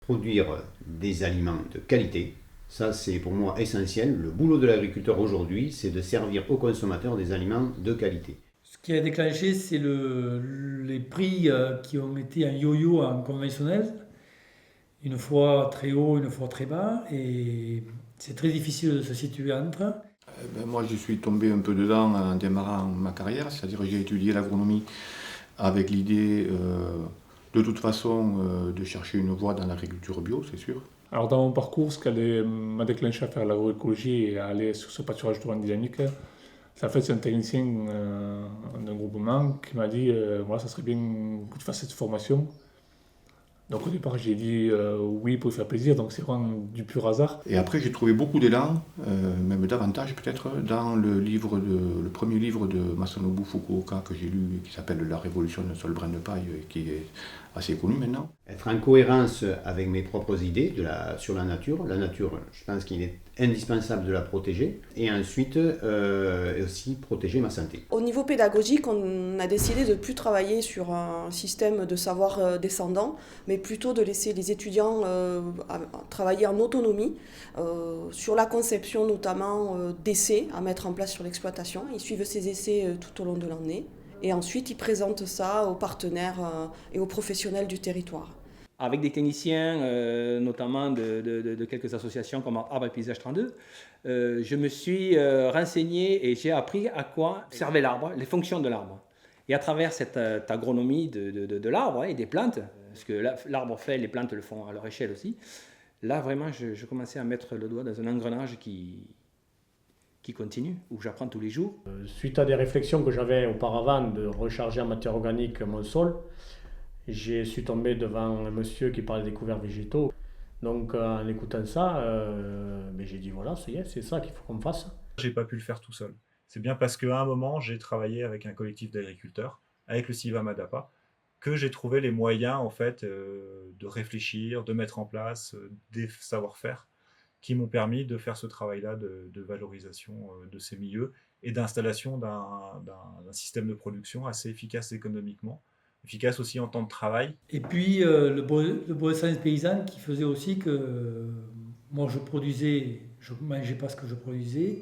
produire des aliments de qualité. Ça, c'est pour moi essentiel. Le boulot de l'agriculteur aujourd'hui, c'est de servir aux consommateurs des aliments de qualité. Ce qui a déclenché, c'est les prix qui ont été un yo-yo en conventionnel, une fois très haut, une fois très bas, et c'est très difficile de se situer entre. Moi, je suis tombé un peu dedans en démarrant ma carrière, c'est-à-dire que j'ai étudié l'agronomie avec l'idée, de toute façon, de chercher une voie dans l'agriculture bio, c'est sûr. Alors dans mon parcours, ce qui m'a déclenché à faire l'agroécologie et à aller sur ce pâturage durant dynamique, c'est en fait c'est un technicien d'un groupement qui m'a dit voilà, ça serait bien que tu fasses cette formation. Donc au départ j'ai dit oui pour lui faire plaisir, donc c'est vraiment du pur hasard. Et après, j'ai trouvé beaucoup d'élan, même davantage peut-être, dans le premier livre de Masanobu Fukuoka que j'ai lu, qui s'appelle La révolution d'un seul brin de paille, qui est assez connu maintenant. Être en cohérence avec mes propres idées sur la nature. La nature, je pense qu'il est indispensable de la protéger. Et ensuite, aussi protéger ma santé. Au niveau pédagogique, on a décidé de ne plus travailler sur un système de savoir descendant, mais plutôt de laisser les étudiants travailler en autonomie, sur la conception notamment d'essais à mettre en place sur l'exploitation. Ils suivent ces essais tout au long de l'année. Et ensuite, ils présentent ça aux partenaires et aux professionnels du territoire. Avec des techniciens, notamment de quelques associations comme Arbre et Paysage 32, je me suis renseigné et j'ai appris à quoi servait l'arbre, les fonctions de l'arbre. Et à travers cette agronomie de l'arbre et des plantes, parce que l'arbre fait, les plantes le font à leur échelle aussi, là vraiment je commençais à mettre le doigt dans un engrenage qui continue, où j'apprends tous les jours. Suite à des réflexions que j'avais auparavant de recharger en matière organique mon sol, je suis tombé devant un monsieur qui parlait des couverts végétaux. Donc en écoutant ça, j'ai dit voilà, c'est ça qu'il faut qu'on fasse. J'ai pas pu le faire tout seul. C'est bien parce qu'à un moment, j'ai travaillé avec un collectif d'agriculteurs, avec le CIVA Madapa, que j'ai trouvé les moyens en fait de réfléchir, de mettre en place des savoir-faire qui m'ont permis de faire ce travail-là de valorisation de ces milieux et d'installation d'un système de production assez efficace économiquement, efficace aussi en temps de travail. Et puis le beau science paysanne qui faisait aussi que moi je mangeais pas ce que je produisais.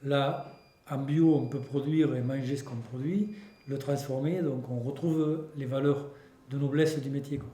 Là, en bio, on peut produire et manger ce qu'on produit, le transformer, donc on retrouve les valeurs de noblesse du métier, quoi.